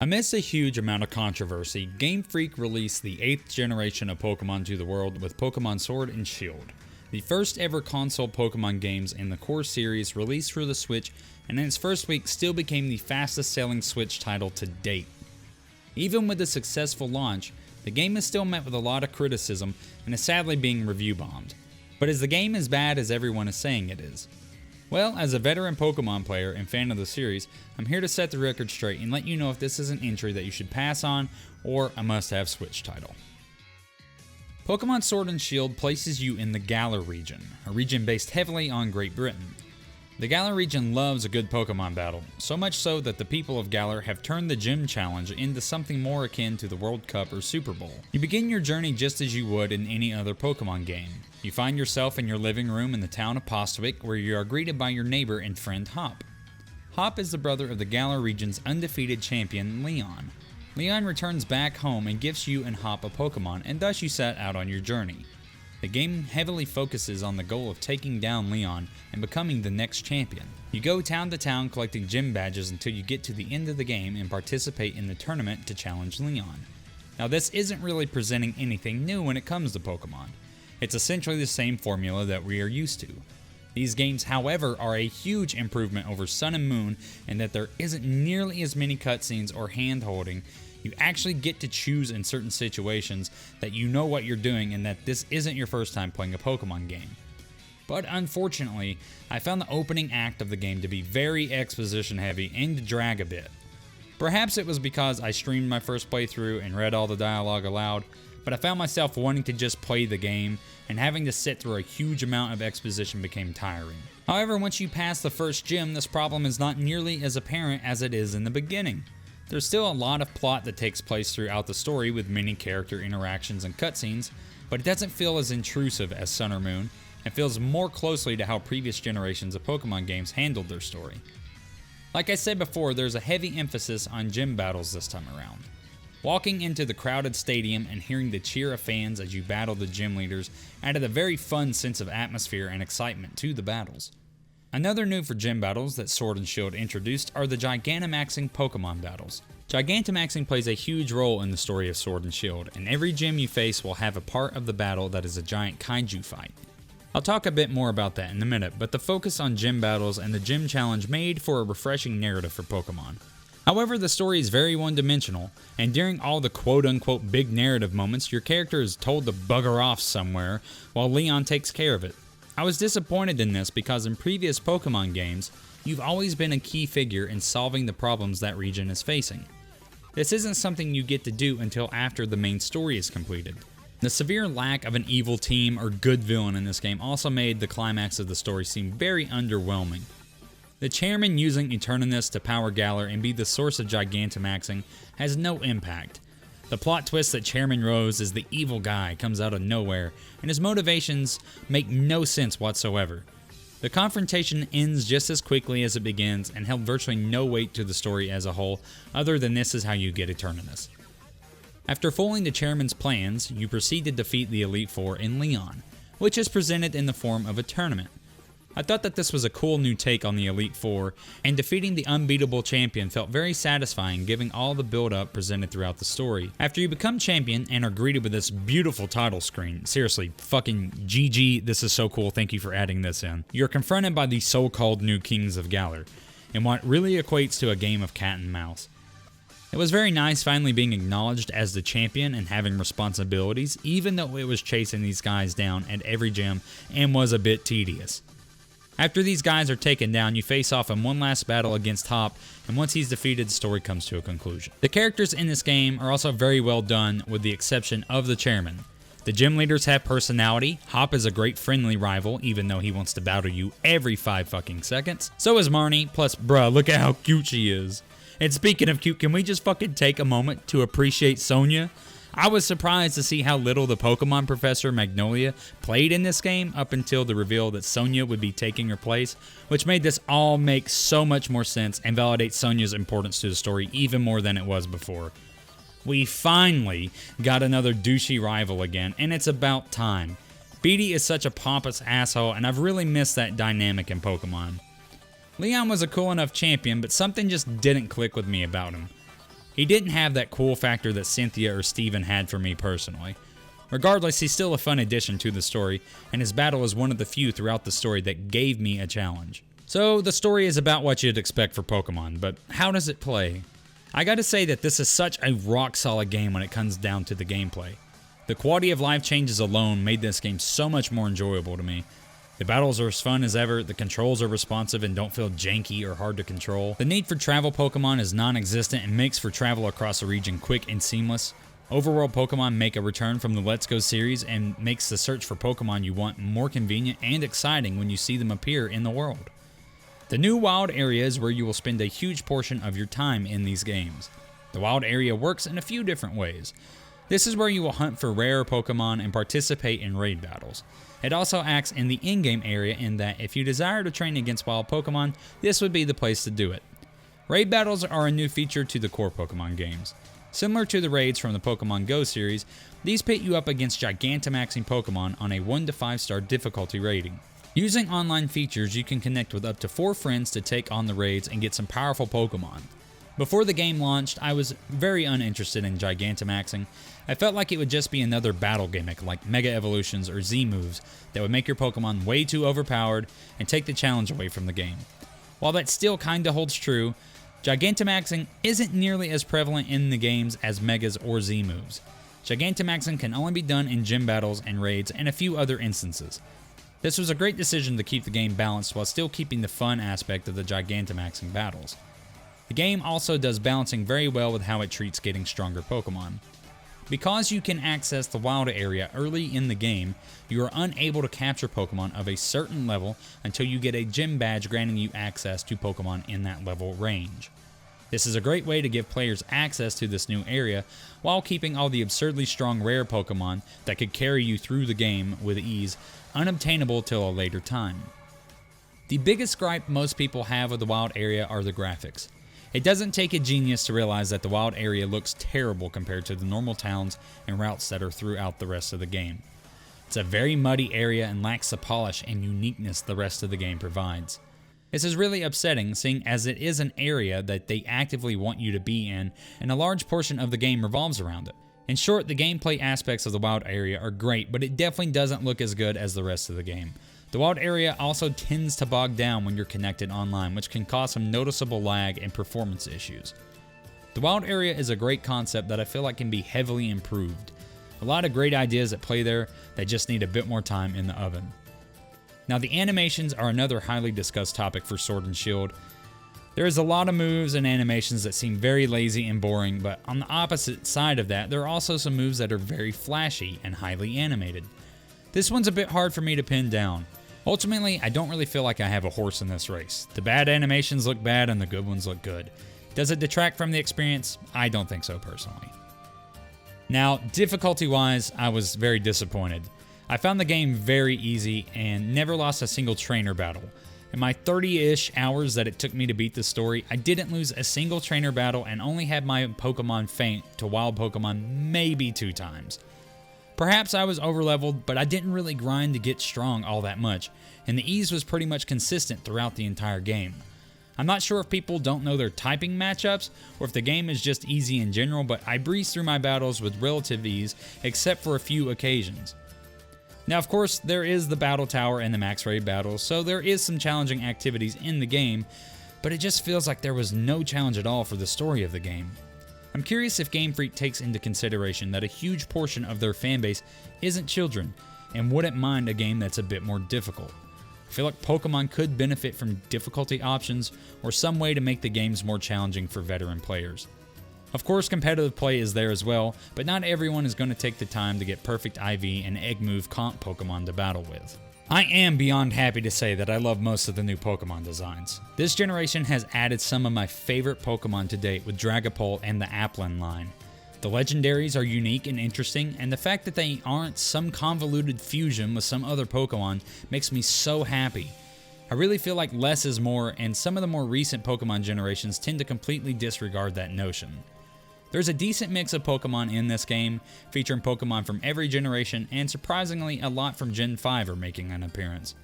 Amidst a huge amount of controversy, GamefreaK released the 8th generation of Pokemon to the world with Pokemon Sword and Shield, the first ever console Pokemon games in the core series released for the Switch, and in its first week still became the fastest selling Switch title to date. Even with the successful launch, the game is still met with a lot of criticism and is sadly being review bombed. But is the game as bad as everyone is saying it is? Well, as a veteran Pokemon player and fan of the series, I'm here to set the record straight and let you know if this is an entry that you should pass on or a must-have Switch title. Pokemon Sword and Shield places you in the Galar region, a region based heavily on Great Britain. The Galar region loves a good Pokemon battle, so much so that the people of Galar have turned the Gym Challenge into something more akin to the World Cup or Super Bowl. You begin your journey just as you would in any other Pokemon game. You find yourself in your living room in the town of Postwick, where you are greeted by your neighbor and friend Hop. Hop is the brother of the Galar region's undefeated champion, Leon. Leon returns back home and gives you and Hop a Pokemon, and thus you set out on your journey. The game heavily focuses on the goal of taking down Leon and becoming the next champion. You go town to town collecting gym badges until you get to the end of the game and participate in the tournament to challenge Leon. Now, this isn't really presenting anything new when it comes to Pokemon. It's essentially the same formula that we are used to. These games, however, are a huge improvement over Sun and Moon in that there isn't nearly as many cutscenes or hand-holding. You actually get to choose in certain situations that you know what you're doing and that this isn't your first time playing a Pokemon game. But unfortunately, I found the opening act of the game to be very exposition heavy and to drag a bit. Perhaps it was because I streamed my first playthrough and read all the dialogue aloud, but I found myself wanting to just play the game, and having to sit through a huge amount of exposition became tiring. However, once you pass the first gym, this problem is not nearly as apparent as it is in the beginning. There's still a lot of plot that takes place throughout the story with many character interactions and cutscenes, but it doesn't feel as intrusive as Sun or Moon, and feels more closely to how previous generations of Pokemon games handled their story. Like I said before, there's a heavy emphasis on gym battles this time around. Walking into the crowded stadium and hearing the cheer of fans as you battle the gym leaders added a very fun sense of atmosphere and excitement to the battles. Another new for gym battles that Sword and Shield introduced are the Gigantamaxing Pokemon battles. Gigantamaxing plays a huge role in the story of Sword and Shield, and every gym you face will have a part of the battle that is a giant kaiju fight. I'll talk a bit more about that in a minute, but the focus on gym battles and the gym challenge made for a refreshing narrative for Pokemon. However, the story is very one-dimensional, and during all the quote-unquote big narrative moments, your character is told to bugger off somewhere while Leon takes care of it. I was disappointed in this because in previous Pokemon games, you've always been a key figure in solving the problems that region is facing. This isn't something you get to do until after the main story is completed. The severe lack of an evil team or good villain in this game also made the climax of the story seem very underwhelming. The chairman using Eternatus to power Galar and be the source of Gigantamaxing has no impact. The plot twist that Chairman Rose is the evil guy comes out of nowhere, and his motivations make no sense whatsoever. The confrontation ends just as quickly as it begins and held virtually no weight to the story as a whole, other than this is how you get Eternatus. After foiling the chairman's plans, you proceed to defeat the Elite Four in Leon, which is presented in the form of a tournament. I thought that this was a cool new take on the Elite Four, and defeating the unbeatable champion felt very satisfying given all the build-up presented throughout the story. After you become champion and are greeted with this beautiful title screen, seriously, fucking GG, this is so cool, thank you for adding this in, you're confronted by the so-called new kings of Galar, in what really equates to a game of cat and mouse. It was very nice finally being acknowledged as the champion and having responsibilities, even though it was chasing these guys down at every gym and was a bit tedious. After these guys are taken down, you face off in one last battle against Hop, and once he's defeated, the story comes to a conclusion. The characters in this game are also very well done, with the exception of the chairman. The gym leaders have personality. Hop is a great friendly rival, even though he wants to battle you every 5 fucking seconds. So is Marnie, plus bruh, look at how cute she is. And speaking of cute, can we just fucking take a moment to appreciate Sonia? I was surprised to see how little the Pokemon Professor Magnolia played in this game up until the reveal that Sonia would be taking her place, which made this all make so much more sense and validate Sonia's importance to the story even more than it was before. We finally got another douchey rival again, and it's about time. Beatty is such a pompous asshole, and I've really missed that dynamic in Pokemon. Leon was a cool enough champion, but something just didn't click with me about him. He didn't have that cool factor that Cynthia or Steven had for me personally. Regardless, he's still a fun addition to the story, and his battle is one of the few throughout the story that gave me a challenge. So, the story is about what you'd expect for Pokemon, but how does it play? I gotta say that this is such a rock-solid game when it comes down to the gameplay. The quality of life changes alone made this game so much more enjoyable to me. The battles are as fun as ever, the controls are responsive and don't feel janky or hard to control. The need for travel Pokemon is non-existent and makes for travel across a region quick and seamless. Overworld Pokemon make a return from the Let's Go series and makes the search for Pokemon you want more convenient and exciting when you see them appear in the world. The new wild area is where you will spend a huge portion of your time in these games. The wild area works in a few different ways. This is where you will hunt for rare Pokemon and participate in raid battles. It also acts in the in-game area in that if you desire to train against wild Pokemon, this would be the place to do it. Raid battles are a new feature to the core Pokemon games. Similar to the raids from the Pokemon Go series, these pit you up against Gigantamaxing Pokemon on a 1 to 5 star difficulty rating. Using online features, you can connect with up to 4 friends to take on the raids and get some powerful Pokemon. Before the game launched, I was very uninterested in Gigantamaxing. I felt like it would just be another battle gimmick like Mega Evolutions or Z moves that would make your Pokemon way too overpowered and take the challenge away from the game. While that still kinda holds true, Gigantamaxing isn't nearly as prevalent in the games as Megas or Z moves. Gigantamaxing can only be done in gym battles and raids and a few other instances. This was a great decision to keep the game balanced while still keeping the fun aspect of the Gigantamaxing battles. The game also does balancing very well with how it treats getting stronger Pokemon. Because you can access the wild area early in the game, you are unable to capture Pokemon of a certain level until you get a gym badge granting you access to Pokemon in that level range. This is a great way to give players access to this new area while keeping all the absurdly strong rare Pokemon that could carry you through the game with ease unobtainable till a later time. The biggest gripe most people have with the wild area are the graphics. It doesn't take a genius to realize that the wild area looks terrible compared to the normal towns and routes that are throughout the rest of the game. It's a very muddy area and lacks the polish and uniqueness the rest of the game provides. This is really upsetting, seeing as it is an area that they actively want you to be in, and a large portion of the game revolves around it. In short, the gameplay aspects of the wild area are great, but it definitely doesn't look as good as the rest of the game. The wild area also tends to bog down when you're connected online, which can cause some noticeable lag and performance issues. The wild area is a great concept that I feel like can be heavily improved. A lot of great ideas at play there that just need a bit more time in the oven. Now, the animations are another highly discussed topic for Sword and Shield. There is a lot of moves and animations that seem very lazy and boring, but on the opposite side of that, there are also some moves that are very flashy and highly animated. This one's a bit hard for me to pin down. Ultimately, I don't really feel like I have a horse in this race. The bad animations look bad and the good ones look good. Does it detract from the experience? I don't think so personally. Now, difficulty-wise, I was very disappointed. I found the game very easy and never lost a single trainer battle. In my 30-ish hours that it took me to beat the story, I didn't lose a single trainer battle and only had my Pokemon faint to wild Pokemon maybe 2 times. Perhaps I was overleveled, but I didn't really grind to get strong all that much, and the ease was pretty much consistent throughout the entire game. I'm not sure if people don't know their typing matchups, or if the game is just easy in general, but I breezed through my battles with relative ease, except for a few occasions. Now, of course, there is the Battle Tower and the Max Raid battles, so there is some challenging activities in the game, but it just feels like there was no challenge at all for the story of the game. I'm curious if GamefreaK takes into consideration that a huge portion of their fanbase isn't children and wouldn't mind a game that's a bit more difficult. I feel like Pokemon could benefit from difficulty options or some way to make the games more challenging for veteran players. Of course, competitive play is there as well, but not everyone is going to take the time to get perfect IV and Egg Move comp Pokemon to battle with. I am beyond happy to say that I love most of the new Pokemon designs. This generation has added some of my favorite Pokemon to date with Dragapult and the Applin line. The legendaries are unique and interesting, and the fact that they aren't some convoluted fusion with some other Pokemon makes me so happy. I really feel like less is more, and some of the more recent Pokemon generations tend to completely disregard that notion. There's a decent mix of Pokemon in this game, featuring Pokemon from every generation, and surprisingly a lot from Gen 5 are making an appearance.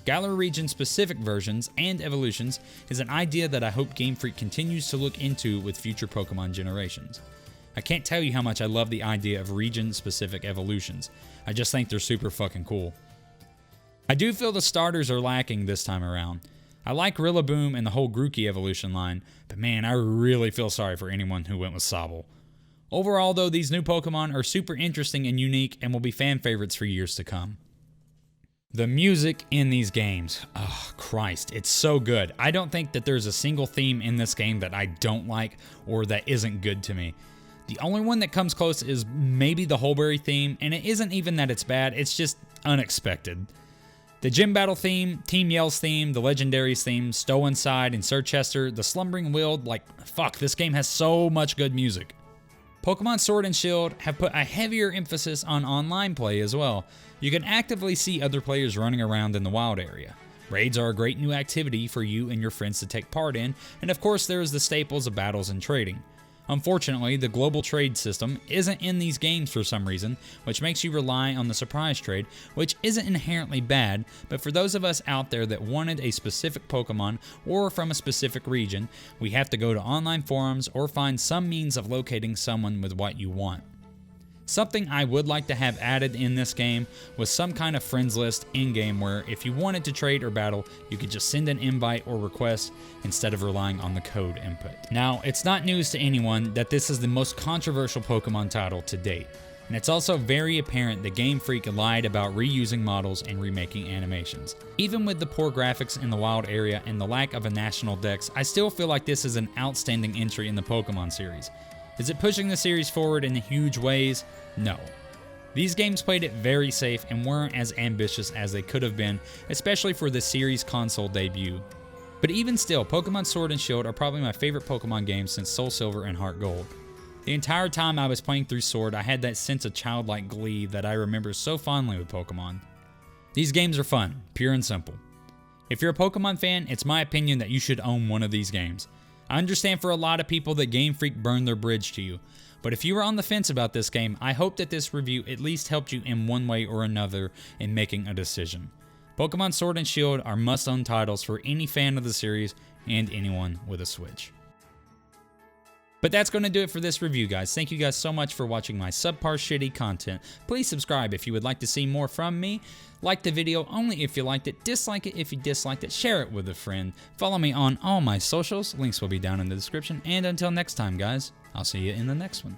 Galar region specific versions and evolutions is an idea that I hope Game Freak continues to look into with future Pokemon generations. I can't tell you how much I love the idea of region specific evolutions. I just think they're super fucking cool. I do feel the starters are lacking this time around. I like Rillaboom and the whole Grookey evolution line, but man, I really feel sorry for anyone who went with Sobble. Overall though, these new Pokemon are super interesting and unique and will be fan favorites for years to come. The music in these games, oh Christ, it's so good. I don't think that there's a single theme in this game that I don't like or that isn't good to me. The only one that comes close is maybe the Hulberry theme, and it isn't even that it's bad, it's just unexpected. The Gym Battle theme, Team Yell's theme, the Legendaries theme, Stow Inside, and Sir Chester, the Slumbering Wild, like fuck, this game has so much good music. Pokemon Sword and Shield have put a heavier emphasis on online play as well. You can actively see other players running around in the wild area. Raids are a great new activity for you and your friends to take part in, and of course there is the staples of battles and trading. Unfortunately, the global trade system isn't in these games for some reason, which makes you rely on the surprise trade, which isn't inherently bad, but for those of us out there that wanted a specific Pokemon or from a specific region, we have to go to online forums or find some means of locating someone with what you want. Something I would like to have added in this game was some kind of friends list in-game where if you wanted to trade or battle, you could just send an invite or request instead of relying on the code input. Now, it's not news to anyone that this is the most controversial Pokemon title to date, and it's also very apparent that Game Freak lied about reusing models and remaking animations. Even with the poor graphics in the wild area and the lack of a national dex, I still feel like this is an outstanding entry in the Pokemon series. Is it pushing the series forward in huge ways? No. These games played it very safe and weren't as ambitious as they could have been, especially for the series console debut. But even still, Pokemon Sword and Shield are probably my favorite Pokemon games since Soul Silver and Heart Gold. The entire time I was playing through Sword, I had that sense of childlike glee that I remember so fondly with Pokemon. These games are fun, pure and simple. If you're a Pokemon fan, it's my opinion that you should own one of these games. I understand for a lot of people that Game Freak burned their bridge to you, but if you were on the fence about this game, I hope that this review at least helped you in one way or another in making a decision. Pokemon Sword and Shield are must-own titles for any fan of the series and anyone with a Switch. But that's going to do it for this review, guys. Thank you guys so much for watching my subpar shitty content. Please subscribe if you would like to see more from me. Like the video only if you liked it. Dislike it if you disliked it. Share it with a friend. Follow me on all my socials. Links will be down in the description. And until next time, guys, I'll see you in the next one.